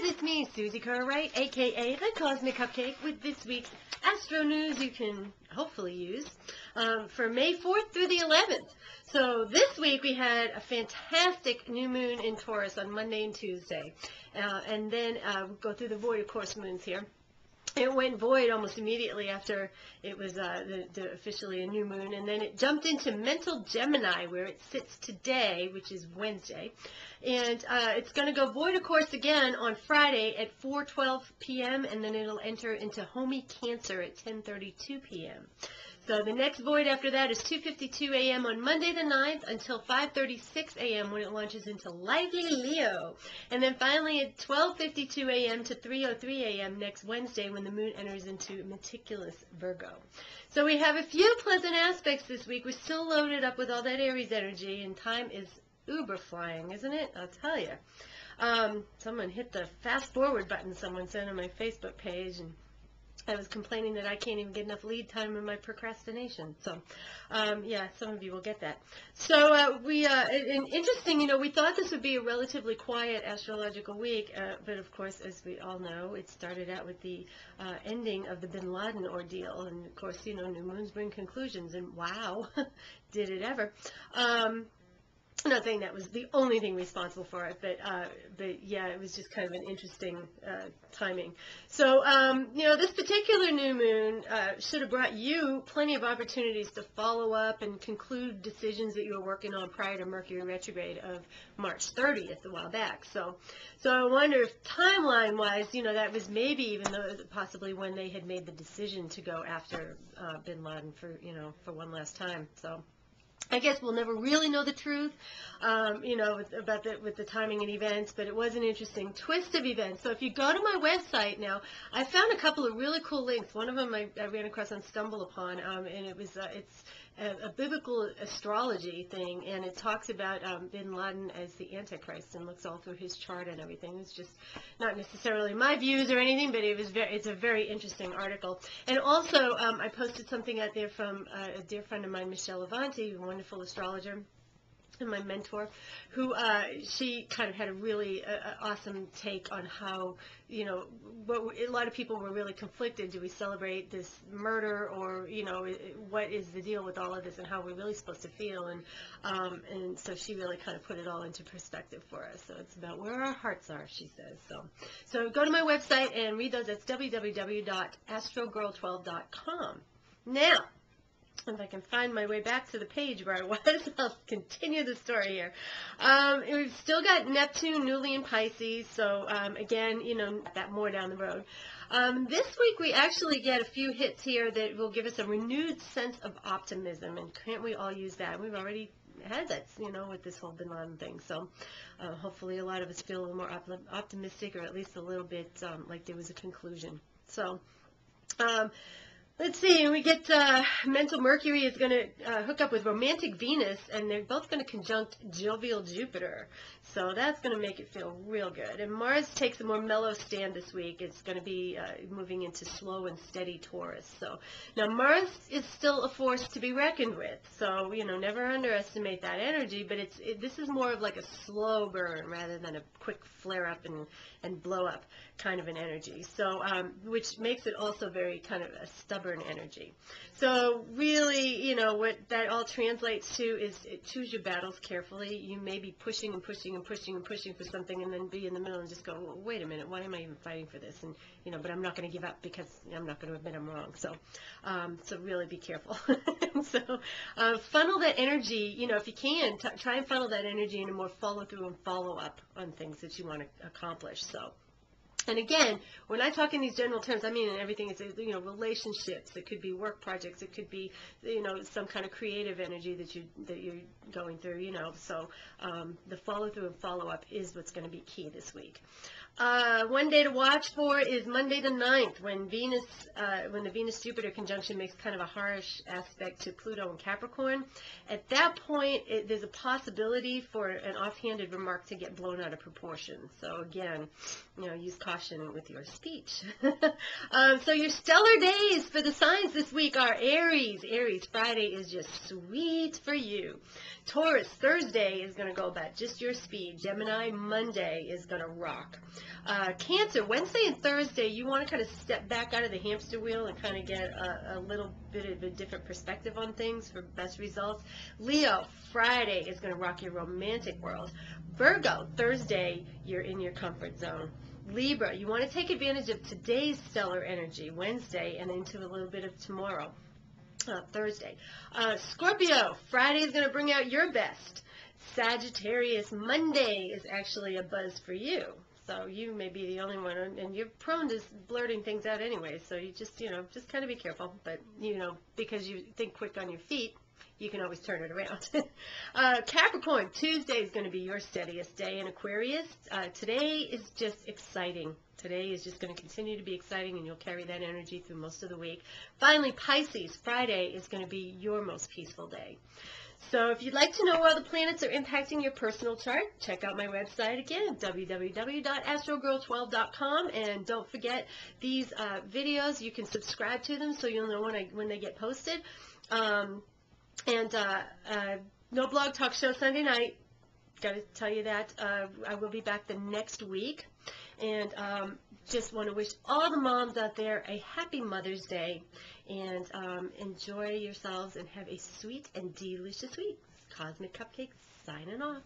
guys, it's me, Susie Kerr-Wright, aka the Cosmic Cupcake, with this week's Astro News you can hopefully use for May 4th through the 11th. So this week we had a fantastic new moon in Taurus on Monday and Tuesday, and then we'll go through the void of course moons here. It went void almost immediately after it was officially a new moon, and then it jumped into mental Gemini, where it sits today, which is Wednesday, and it's going to go void of course again on Friday at 4:12 p.m., and then it'll enter into homey Cancer at 10:32 p.m. So the next void after that is 2:52 a.m. on Monday the 9th until 5:36 a.m. when it launches into lively Leo. And then finally at 12:52 a.m. to 3:03 a.m. next Wednesday when the moon enters into meticulous Virgo. So we have a few pleasant aspects this week. We're still loaded up with all that Aries energy, and time is uber flying, isn't it? I'll tell you. Someone hit the fast forward button, someone said on my Facebook page, and I was complaining that I can't even get enough lead time in my procrastination. So, yeah, some of you will get that. So, and interesting, we thought this would be a relatively quiet astrological week, but of course, as we all know, it started out with the ending of the Bin Laden ordeal. And of course, new moons bring conclusions, and wow, did it ever. I'm not saying that was the only thing responsible for it, but yeah, it was just kind of an interesting timing. So, this particular new moon should have brought you plenty of opportunities to follow up and conclude decisions that you were working on prior to Mercury retrograde of March 30th, a while back. So I wonder if timeline-wise, that was maybe even though possibly when they had made the decision to go after Bin Laden for one last time. So I guess we'll never really know the truth, with the timing and events, but it was an interesting twist of events. So if you go to my website now, I found a couple of really cool links. One of them I ran across on StumbleUpon, and it was it's a biblical astrology thing, and it talks about Bin Laden as the Antichrist and looks all through his chart and everything. It's just not necessarily my views or anything, but it's a very interesting article. And also, I posted something out there from a dear friend of mine, Michelle Avanti, a wonderful astrologer and my mentor, who she kind of had a really awesome take on how, a lot of people were really conflicted. Do we celebrate this murder, or, what is the deal with all of this and how we're really supposed to feel? And so she really kind of put it all into perspective for us. So it's about where our hearts are, she says. So go to my website and read those. That's www.astrogirl12.com. Now, if I can find my way back to the page where I was, I'll continue the story here. We've still got Neptune newly in Pisces, so again, that more down the road. This week we actually get a few hits here that will give us a renewed sense of optimism, and can't we all use that? We've already had that, with this whole Bin Laden thing, so hopefully a lot of us feel a little more optimistic, or at least a little bit like there was a conclusion. So, let's see, we get mental Mercury is going to hook up with romantic Venus, and they're both going to conjunct jovial Jupiter. So that's going to make it feel real good. And Mars takes a more mellow stand this week. It's going to be moving into slow and steady Taurus. So now Mars is still a force to be reckoned with. So, never underestimate that energy, but this is more of like a slow burn rather than a quick flare up and blow up kind of an energy. So, which makes it also very kind of a stubborn energy. So really, what that all translates to is choose your battles carefully. You may be pushing and pushing and pushing and pushing for something, and then be in the middle and just go, well, wait a minute, why am I even fighting for this? And but I'm not going to give up because I'm not going to admit I'm wrong. So, so really be careful. So, funnel that energy. If you can, try and funnel that energy into more follow through and follow up on things that you want to accomplish. So. And again, when I talk in these general terms, I mean in everything. It's relationships. It could be work projects. It could be some kind of creative energy that you're going through. So the follow through and follow up is what's going to be key this week. One day to watch for is Monday the 9th, when the Venus-Jupiter conjunction makes kind of a harsh aspect to Pluto and Capricorn. At that point, there's a possibility for an offhanded remark to get blown out of proportion. So again, use caution. caution with your speech. So your stellar days for the signs this week are Aries. Aries, Friday is just sweet for you. Taurus, Thursday is going to go about just your speed. Gemini, Monday is going to rock. Cancer, Wednesday and Thursday, you want to kind of step back out of the hamster wheel and kind of get a little bit of a different perspective on things for best results. Leo, Friday is going to rock your romantic world. Virgo, Thursday, you're in your comfort zone. Libra, you want to take advantage of today's stellar energy, Wednesday, and into a little bit of tomorrow, Thursday. Scorpio, Friday is going to bring out your best. Sagittarius, Monday is actually a buzz for you. So you may be the only one, and you're prone to blurting things out anyway, so you just kind of be careful. But, because you think quick on your feet, you can always turn it around. Capricorn, Tuesday is going to be your steadiest day. And Aquarius, today is just exciting. Today is just going to continue to be exciting, and you'll carry that energy through most of the week. Finally, Pisces, Friday is going to be your most peaceful day. So if you'd like to know how the planets are impacting your personal chart, check out my website again, www.astrogirl12.com. And don't forget these videos, you can subscribe to them so you'll know when they get posted. No blog talk show Sunday night. Got to tell you that. I will be back the next week. And just want to wish all the moms out there a happy Mother's Day. And enjoy yourselves and have a sweet and delicious week. Cosmic Cupcake signing off.